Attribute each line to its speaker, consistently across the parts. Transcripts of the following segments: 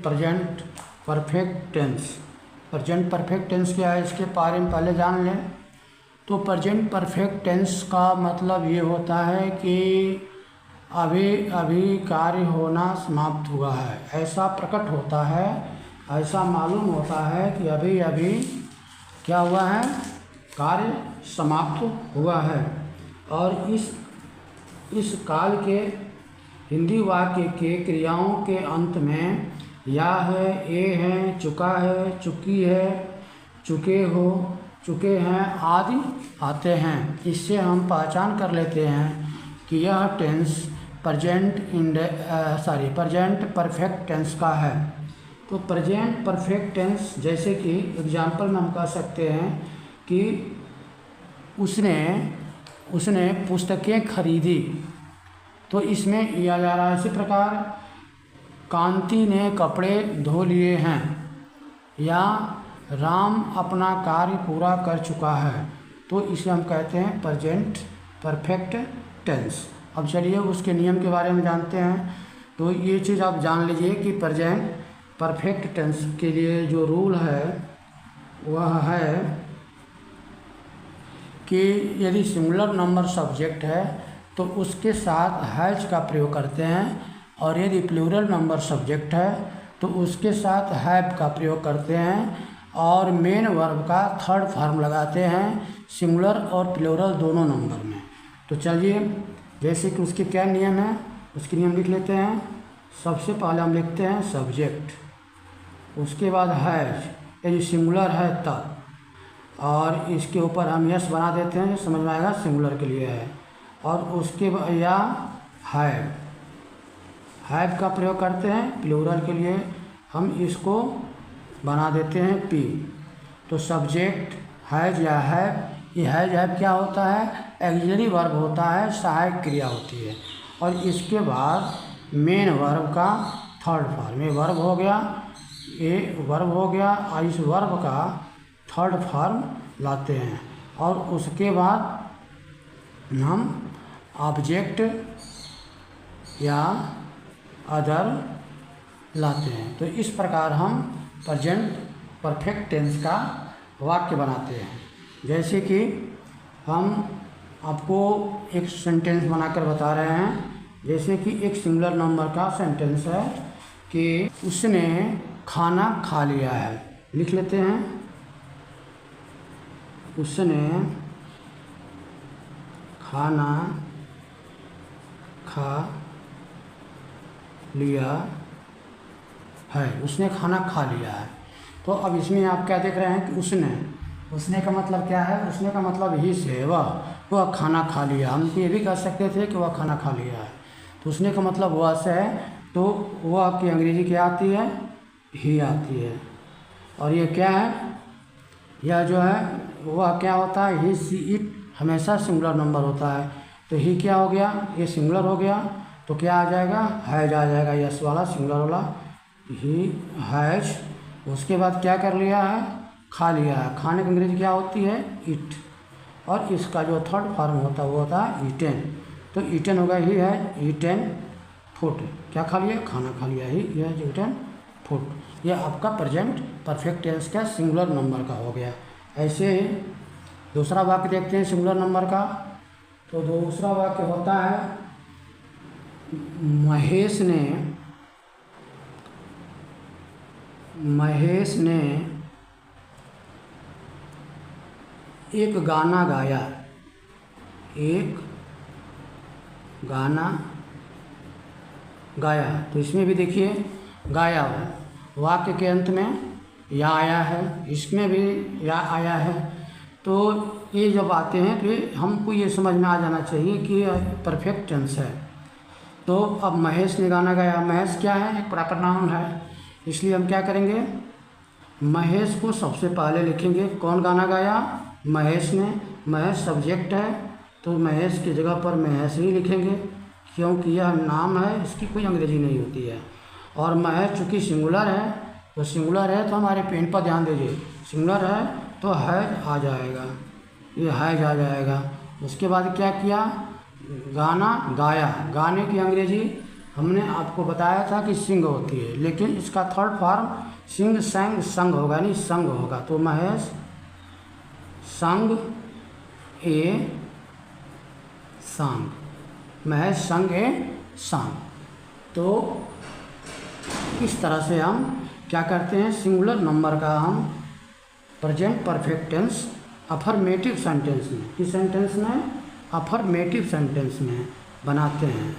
Speaker 1: Present perfect tense. Present perfect tense क्या है, इसके बारे में पहले जान लें। तो प्रेजेंट परफेक्ट टेंस का मतलब ये होता है कि अभी अभी कार्य होना समाप्त हुआ है, ऐसा प्रकट होता है, ऐसा मालूम होता है कि अभी अभी क्या हुआ है, कार्य समाप्त हुआ है। और इस काल के हिंदी वाक्य के क्रियाओं के अंत में या है, ए है, चुका है, चुकी है, चुके हो, चुके हैं आदि आते हैं। इससे हम पहचान कर लेते हैं कि यह टेंस प्रेजेंट परफेक्ट टेंस का है। तो प्रेजेंट परफेक्ट टेंस, जैसे कि एग्जाम्पल में हम कह सकते हैं कि उसने पुस्तकें खरीदी, तो इसमें किया जा रहा है। इसी प्रकार कांति ने कपड़े धो लिए हैं, या राम अपना कार्य पूरा कर चुका है, तो इसे हम कहते हैं प्रेजेंट परफेक्ट टेंस। अब चलिए उसके नियम के बारे में जानते हैं। तो ये चीज़ आप जान लीजिए कि प्रेजेंट परफेक्ट टेंस के लिए जो रूल है वह है कि यदि सिंगुलर नंबर सब्जेक्ट है तो उसके साथ हैज का प्रयोग करते हैं, और यदि प्लूरल नंबर सब्जेक्ट है तो उसके साथ हैव का प्रयोग करते हैं, और मेन वर्ब का थर्ड फॉर्म लगाते हैं सिंगुलर और प्लूरल दोनों नंबर में। तो चलिए, जैसे कि उसके क्या नियम हैं, उसके नियम लिख लेते हैं। सबसे पहले हम लिखते हैं सब्जेक्ट, उसके बाद हैज, यदि सिंगुलर है तब, और इसके ऊपर हम यस बना देते हैं, समझ में आएगा सिंगुलर के लिए है। और उसके बाद या हैव का प्रयोग करते हैं प्लूरल के लिए, हम इसको बना देते हैं पी। तो सब्जेक्ट हैज या हैव, ये हैज हैव क्या होता है, एक्सिलरी वर्ब होता है, सहायक क्रिया होती है। और इसके बाद मेन वर्ब का थर्ड फॉर्म, ये वर्ब हो गया, ये वर्ब हो गया, और इस वर्ब का थर्ड फॉर्म लाते हैं। और उसके बाद हम ऑब्जेक्ट या अदर लाते हैं। तो इस प्रकार हम प्रेजेंट परफेक्ट टेंस का वाक्य बनाते हैं। जैसे कि हम आपको एक सेंटेंस बनाकर बता रहे हैं। जैसे कि एक सिंगुलर नंबर का सेंटेंस है कि उसने खाना खा लिया है। लिख लेते हैं, उसने खाना खा लिया है, उसने खाना खा लिया है। तो अब इसमें आप क्या देख रहे हैं कि उसने का मतलब क्या है, उसने का मतलब ही से वह खाना खा लिया। हम ये भी कह सकते थे कि वह खाना खा लिया है। तो उसने का मतलब वह से है, तो वह की अंग्रेजी क्या आती है, ही आती है। और ये क्या है, यह जो है वह क्या होता है, ही सी इट हमेशा सिंगुलर नंबर होता है। तो ही क्या हो गया, ये सिंगुलर हो गया, तो क्या आ जाएगा, हैज आ जाएगा, यस वाला सिंगुलर वाला, ही हैज। उसके बाद क्या कर लिया है, खा लिया है। खाने की अंग्रेजी क्या होती है, इट, और इसका जो थर्ड फॉर्म होता है वो होता है ईटेन। तो ईटेन होगा ही है, ईटेन फूड, क्या खा लिया, खाना खा लिया, ही हैज ईटेन फूड। यह आपका प्रेजेंट परफेक्ट टेंस का सिंगुलर नंबर का हो गया। ऐसे ही दूसरा वाक्य देखते हैं सिंगुलर नंबर का। तो दूसरा वाक्य होता है, महेश ने एक गाना गाया, एक गाना गाया। तो इसमें भी देखिए गाया, वाक्य के अंत में या आया है, इसमें भी या आया है। तो ये जब आते हैं तो हमको ये समझ में आ जाना चाहिए कि परफेक्ट टेंस है। तो अब महेश ने गाना गाया, महेश क्या है, एक प्रॉपर नाउन है, इसलिए हम क्या करेंगे, महेश को सबसे पहले लिखेंगे। कौन गाना गाया, महेश ने, महेश सब्जेक्ट है, तो महेश की जगह पर महेश ही लिखेंगे, क्योंकि यह नाम है, इसकी कोई अंग्रेजी नहीं होती है। और महेश चूँकि सिंगुलर है, तो सिंगुलर है तो हमारे पेन पर ध्यान दीजिए, सिंगुलर है तो हैज आ जाएगा, ये हैज आ जाएगा। उसके बाद क्या किया, गाना गाया, गाने की अंग्रेजी हमने आपको बताया था कि सिंग होती है, लेकिन इसका थर्ड फॉर्म सिंग संग संग होगा, नहीं संग होगा। तो महेश संग ए सांग, महेश संग ए सांग। तो इस तरह से हम क्या करते हैं, सिंगुलर नंबर का हम present perfect tense affirmative sentence में, किस सेंटेंस में, अफर्मेटिव सेंटेंस में बनाते हैं।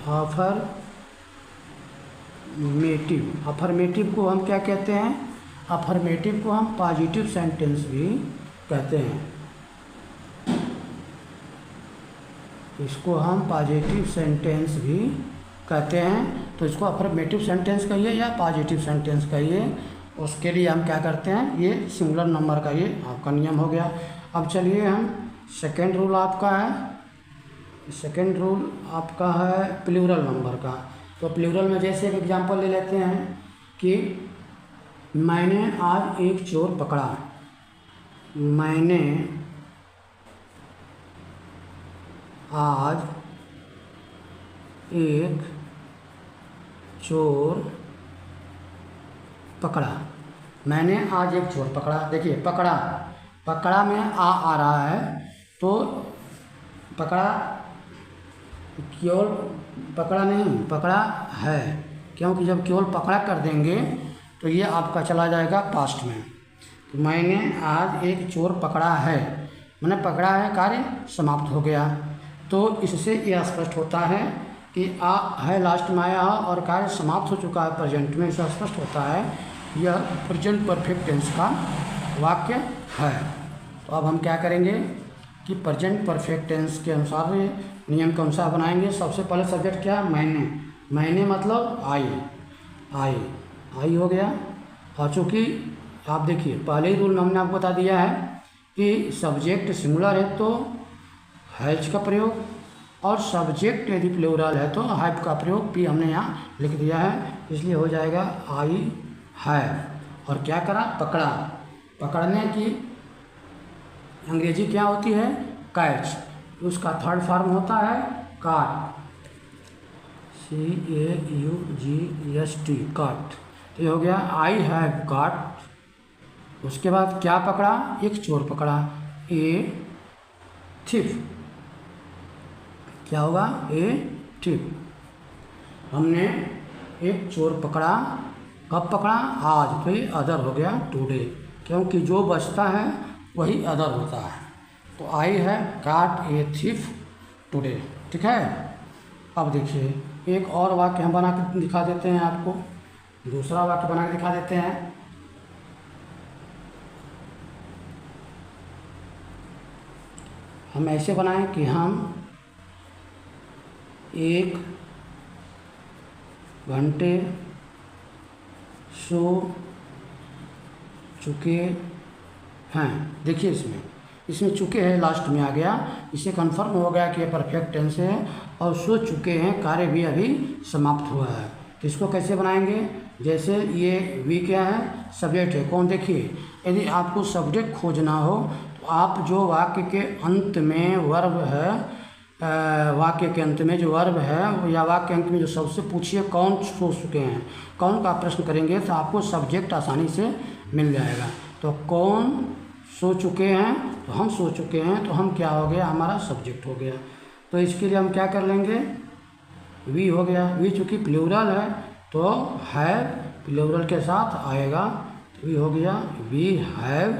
Speaker 1: अफर्मेटिव को हम क्या कहते हैं, अफर्मेटिव को हम पॉजिटिव सेंटेंस भी कहते हैं। इसको हम पॉजिटिव सेंटेंस भी कहते हैं। तो इसको अफर्मेटिव सेंटेंस कहिए या पॉजिटिव सेंटेंस कहिए, उसके लिए हम क्या करते हैं, ये सिंगुलर नंबर का ये आपका नियम हो गया। अब चलिए हम सेकेंड रूल आपका है, सेकेंड रूल आपका है प्लूरल नंबर का। तो प्लूरल में जैसे एक एग्जांपल ले लेते हैं कि मैंने आज एक चोर पकड़ा, मैंने आज एक चोर पकड़ा, मैंने आज एक चोर पकड़ा। देखिए पकड़ा, पकड़ा में आ रहा है, तो पकड़ा केवल पकड़ा नहीं, पकड़ा है, क्योंकि जब केवल पकड़ा कर देंगे तो ये आपका चला जाएगा पास्ट में। तो मैंने आज एक चोर पकड़ा है, मैंने पकड़ा है, कार्य समाप्त हो गया। तो इससे यह स्पष्ट होता है कि आ है लास्ट में आया और कार्य समाप्त हो चुका है प्रेजेंट में, इससे स्पष्ट होता है यह प्रेजेंट परफेक्ट टेंस का वाक्य है। तो अब हम क्या करेंगे कि प्रेजेंट परफेक्ट टेंस के अनुसार नियम के अनुसार बनाएंगे। सबसे पहले सब्जेक्ट क्या है, मैंने, मैंने मतलब आई हो गया। और चूँकि आप देखिए पहले ही रूल में हमने आपको बता दिया है कि सब्जेक्ट सिंगुलर है तो हैज का प्रयोग, और सब्जेक्ट यदि प्लूरल है तो हैव का प्रयोग भी हमने यहाँ लिख दिया है, इसलिए हो जाएगा आई हैव। और क्या करा, पकड़ा, पकड़ने की अंग्रेजी क्या होती है, कैच, उसका थर्ड फॉर्म होता है काट, CAUGST, काट। तो ये हो गया आई हैव काट। उसके बाद क्या पकड़ा, एक चोर पकड़ा, ए थिफ, क्या होगा, ए थिफ। हमने एक चोर पकड़ा, कब पकड़ा, आज, तो ये अदर हो गया टुडे, क्योंकि जो बचता है वही अदर होता है। तो आई है काट ए थिफ टुडे, ठीक है। अब देखिए एक और वाक्य हम बना के दिखा देते हैं आपको, दूसरा वाक्य बना के दिखा देते हैं। हम ऐसे बनाएं कि हम 1 घंटे सो चुके हैं। देखिए इसमें चुके हैं लास्ट में आ गया, इससे कंफर्म हो गया कि ये परफेक्ट टेंस है। और सो चुके हैं कार्य भी अभी समाप्त हुआ है। तो इसको कैसे बनाएंगे, जैसे ये वी क्या है, सब्जेक्ट है, कौन, देखिए यदि आपको सब्जेक्ट खोजना हो तो आप जो वाक्य के अंत में वर्ब है, वाक्य के अंत में जो वर्ब है या वाक्य अंत में जो सबसे पूछिए कौन सो चुके हैं, कौन का प्रश्न करेंगे तो आपको सब्जेक्ट आसानी से मिल जाएगा। तो कौन सो चुके हैं, तो हम सो चुके हैं, तो हम क्या हो गया, हमारा सब्जेक्ट हो गया। तो इसके लिए हम क्या कर लेंगे, वी हो गया, वी चूँकि प्लूरल है तो हैव प्लूरल के साथ आएगा, तो वी हो गया, वी हैव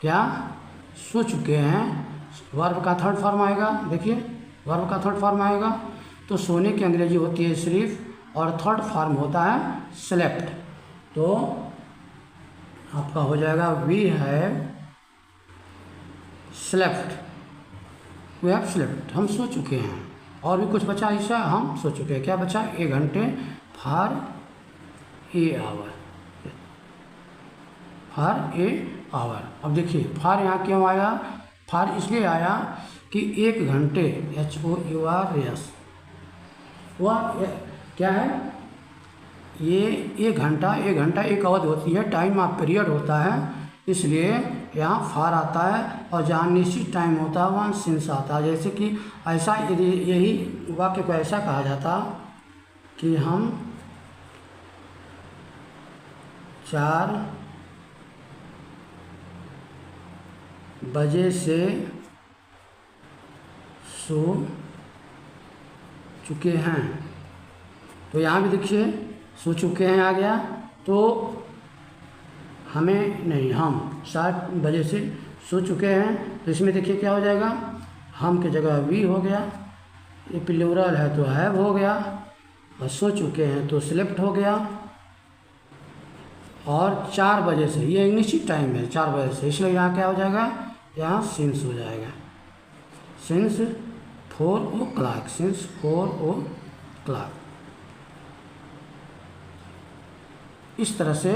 Speaker 1: क्या, सो चुके हैं। वर्ब का थर्ड फॉर्म आएगा, देखिए वर्ब का थर्ड फॉर्म आएगा, तो सोने की अंग्रेजी होती है स्लीप, और थर्ड फॉर्म होता है स्लेप्ट। तो आपका हो जाएगा we have slept, we have slept, हम सो चुके हैं। और भी कुछ बचा हिस्सा, हम सो चुके हैं, क्या बचा, 1 घंटे, for a hour, for a hour. अब देखिए फॉर यहाँ क्यों आया, फॉर इसलिए आया कि 1 घंटे, HOURS, वह क्या है, ये 1 घंटा, 1 घंटा एक अवधि होती है, टाइम ऑफ पीरियड होता है, इसलिए यहाँ फॉर आता है। और जहाँ निश्चित टाइम होता है वहाँ सिंस आता है। जैसे कि ऐसा, यदि यही वाक्य को ऐसा कहा जाता कि हम 4 बजे से सो चुके हैं। तो यहाँ भी देखिए सो चुके हैं आ गया, तो हमें नहीं, हम 7 बजे से सो चुके हैं। तो इसमें देखिए क्या हो जाएगा, हम की जगह वी हो गया, ये प्लूरल है तो हैव हो गया, और सो चुके हैं तो स्लेप्ट हो गया। और 4 बजे से, ये एक निश्चित टाइम है 4 बजे से, इसलिए यहाँ क्या हो जाएगा, यहाँ सिंस हो जाएगा, सिंस 4 o'clock, सिंस 4 o'clock। इस तरह से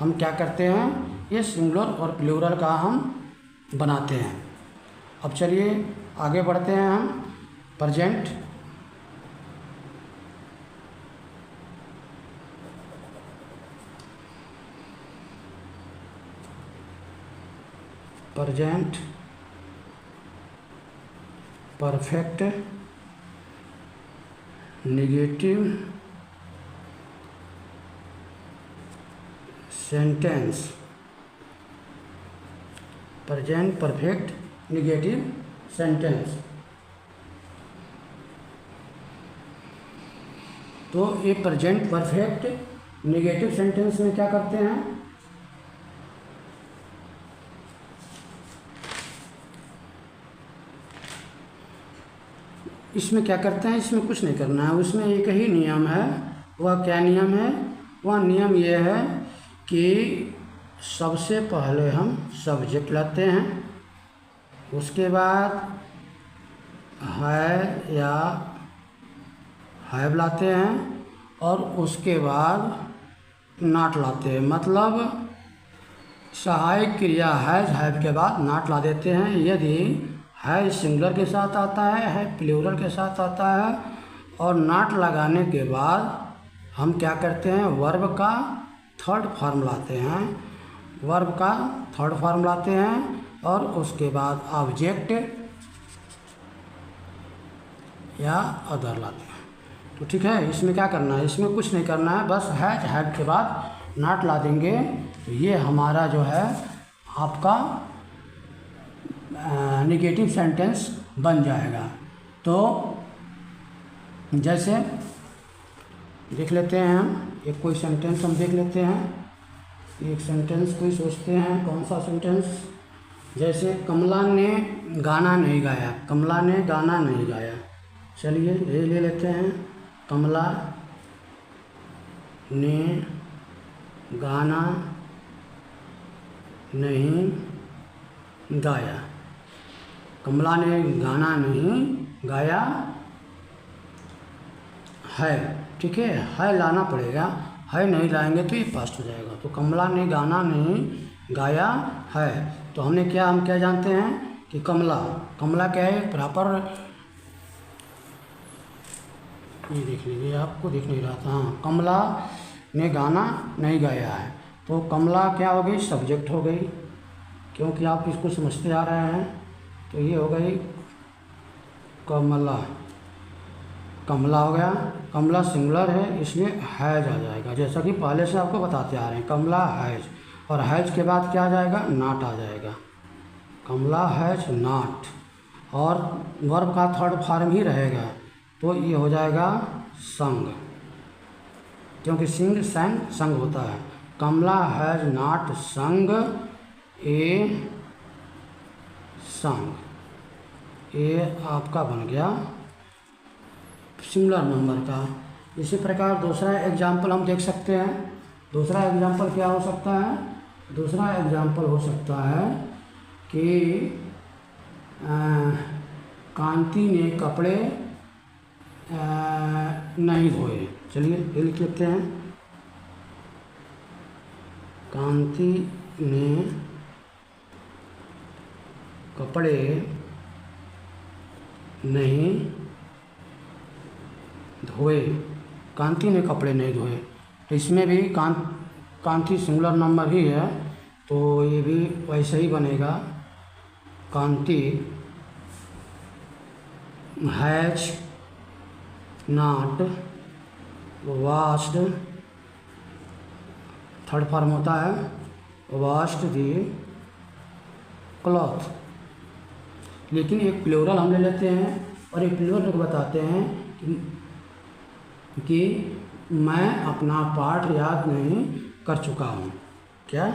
Speaker 1: हम क्या करते हैं, ये सिंगुलर और प्लूरल का हम बनाते हैं। अब चलिए आगे बढ़ते हैं हम present. Present perfect negative sentence, present perfect negative sentence. तो ये प्रेजेंट परफेक्ट नेगेटिव सेंटेंस में क्या करते हैं, इसमें क्या करते हैं, इसमें कुछ नहीं करना है, उसमें एक ही नियम है। वह क्या नियम है, वह नियम ये है कि सबसे पहले हम सब्जेक्ट लाते हैं, उसके बाद है या हैव लाते हैं, और उसके बाद नॉट लाते हैं। मतलब सहायक क्रिया हैव के बाद नॉट ला देते हैं। यदि है सिंगुलर के साथ आता है प्लूरल के साथ आता है, और नॉट लगाने के बाद हम क्या करते हैं, वर्ब का थर्ड फॉर्म लाते हैं, वर्ब का थर्ड फॉर्म लाते हैं, और उसके बाद ऑब्जेक्ट या अदर लाते हैं। तो ठीक है, इसमें क्या करना है, इसमें कुछ नहीं करना है, बस हैव के बाद नॉट ला देंगे। तो ये हमारा जो है आपका नेगेटिव सेंटेंस बन जाएगा। तो जैसे देख लेते हैं हम एक कोई सेंटेंस हम देख लेते हैं, एक सेंटेंस कोई सोचते हैं कौन सा सेंटेंस। जैसे कमला ने गाना नहीं गाया, कमला ने गाना नहीं गाया। चलिए ये ले लेते हैं, कमला ने गाना नहीं गाया, कमला ने गाना नहीं गाया है। ठीक है लाना पड़ेगा, है नहीं लाएंगे तो ये पास्ट हो जाएगा। तो कमला ने गाना नहीं गाया है। तो हम क्या जानते हैं कि कमला क्या है, प्रॉपर, ये देख लीजिए, आपको दिख नहीं रहा था, हाँ, कमला ने गाना नहीं गाया है। तो कमला क्या हो गई, सब्जेक्ट हो गई, क्योंकि आप इसको समझते आ रहे हैं। तो ये हो गई कमला, कमला हो गया, कमला सिंगुलर है इसलिए हैज आ जाएगा, जैसा कि पहले से आपको बताते आ रहे हैं, कमला हैज। और हैज के बाद क्या आ जाएगा, नॉट आ जाएगा, कमला हैज नॉट, और वर्ब का थर्ड फॉर्म ही रहेगा। तो ये हो जाएगा संग, क्योंकि सिंग संग संग होता है। कमला हैज नॉट संग ए संग, ये आपका बन गया सिंगुलर नंबर का। इसी प्रकार दूसरा एग्जाम्पल हम देख सकते हैं। दूसरा एग्जाम्पल क्या हो सकता है, दूसरा एग्जाम्पल हो सकता है कि कांति ने कपड़े नहीं धोए। चलिए ये लिख लेते हैं, कांति ने कपड़े नहीं धोए, कांति ने कपड़े नहीं धोए। तो इसमें भी कांति सिंगुलर नंबर ही है, तो ये भी वैसे ही बनेगा, Kanti has not washed, third form होता है वाश्ड दी क्लॉथ। लेकिन एक प्लूरल हम ले लेते हैं और एक प्लूरल को बताते हैं कि मैं अपना पाठ याद नहीं कर चुका हूँ। क्या?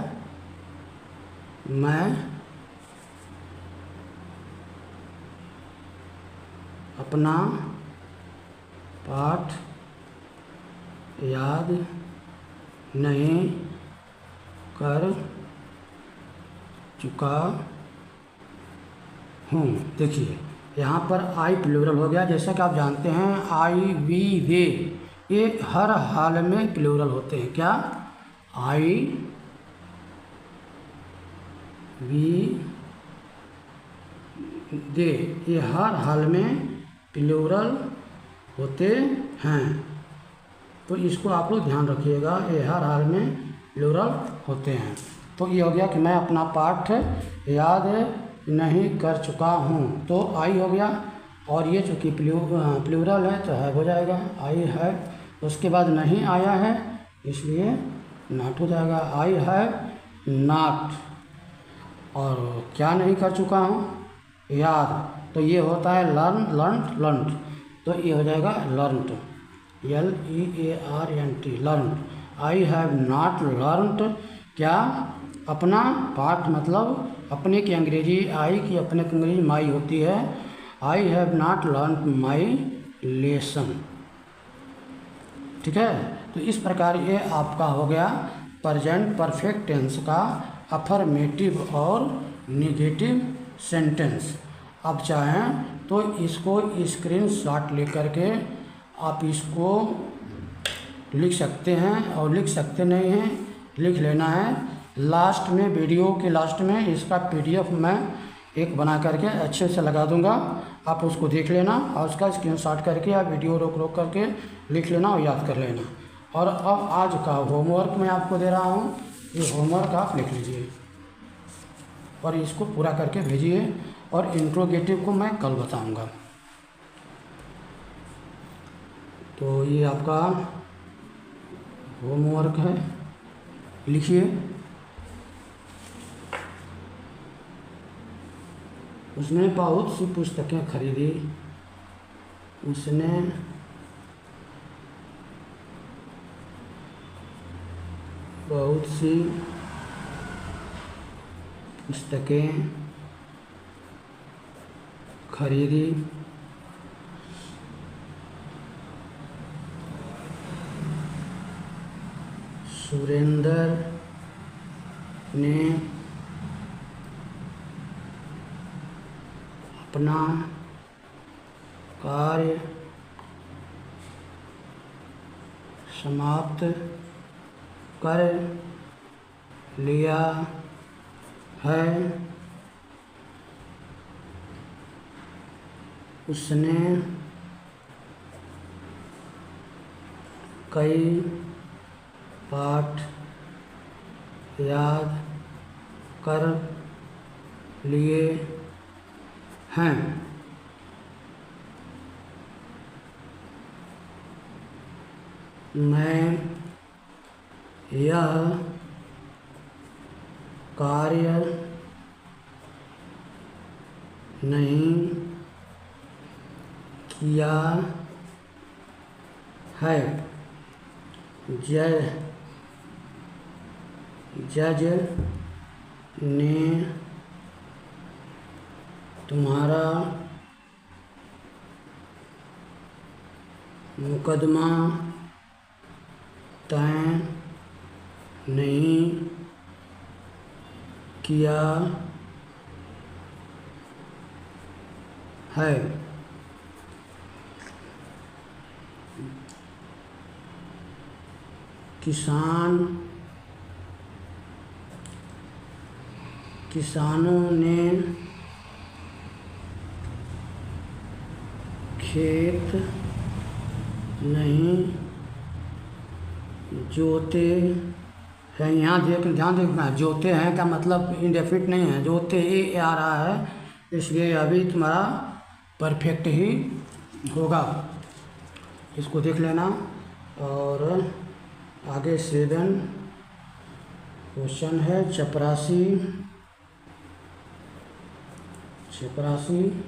Speaker 1: मैं अपना पाठ याद नहीं कर चुका हूँ। देखिए यहाँ पर आई प्लूरल हो गया। जैसा कि आप जानते हैं आई, वी, वे ये हर हाल में प्लूरल होते हैं। क्या? आई, वी, दे ये हर हाल में प्लूरल होते हैं। तो इसको आप लोग ध्यान रखिएगा, ये हर हाल में प्लूरल होते हैं। तो ये हो गया कि मैं अपना पाठ याद नहीं कर चुका हूँ, तो आई हो गया। और ये चूँकि प्लूरल है तो है हो जाएगा, आई है। उसके बाद नहीं आया है इसलिए नॉट हो जाएगा, आई है नॉट। और क्या नहीं कर चुका हूँ? याद। तो ये होता है लर्न, लर्न, लर्न। तो ये हो जाएगा learned, LEARNT, learn. I have not learned क्या? अपना पाठ, मतलब अपने की अंग्रेजी आई की अपने की अंग्रेजी माई होती है। I have not learned my lesson. ठीक है, तो इस प्रकार ये आपका हो गया प्रेजेंट परफेक्ट टेंस का अफर्मेटिव और निगेटिव सेंटेंस। आप चाहें तो इसको स्क्रीनशॉट लेकर के आप इसको लिख सकते हैं, और लिख सकते नहीं हैं, लिख लेना है। लास्ट में, वीडियो के लास्ट में इसका PDF मैं एक बना करके अच्छे से लगा दूंगा, आप उसको देख लेना और उसका स्क्रीनशॉट करके या वीडियो रोक रोक करके लिख लेना और याद कर लेना। और अब आज का होमवर्क मैं आपको दे रहा हूँ, ये होमवर्क आप लिख लीजिए और इसको पूरा करके भेजिए, और इंट्रोगेटिव को मैं कल बताऊंगा। तो ये आपका होमवर्क है, लिखिए। उसने बहुत सी पुस्तकें खरीदी, उसने बहुत सी पुस्तकें खरीदी, सुरेंद्र ने अपना कार्य समाप्त कर लिया है। उसने कई पाठ याद कर लिए हैं। मैं यह कार्य नहीं किया है। जज ने तुम्हारा मुकदमा तय नहीं किया है। किसानों ने खेत नहीं जोते हैं। यहाँ ध्यान देखना, जोते हैं का मतलब इंडेफिनिट नहीं है, जोते ही आ रहा है, इसलिए अभी तुम्हारा परफेक्ट ही होगा। इसको देख लेना और आगे 7 क्वेश्चन है। चपरासी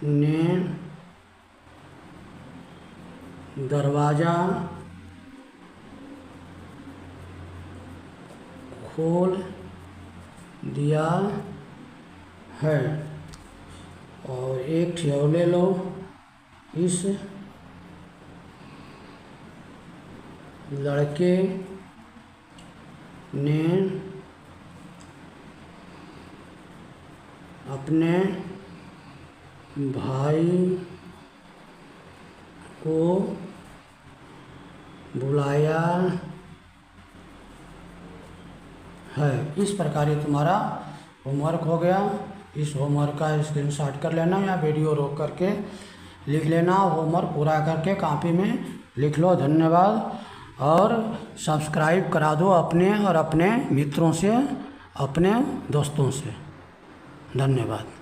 Speaker 1: ने दरवाज़ा खोल दिया है। और एक ठियो ले लो, इस लड़के ने अपने भाई को बुलाया है। इस प्रकार ये तुम्हारा होमवर्क हो गया। इस होमवर्क का स्क्रीनशॉट कर लेना या वीडियो रोक करके लिख लेना। होमवर्क पूरा करके कॉपी में लिख लो। धन्यवाद। और सब्सक्राइब करा दो अपने और अपने मित्रों से, अपने दोस्तों से। धन्यवाद।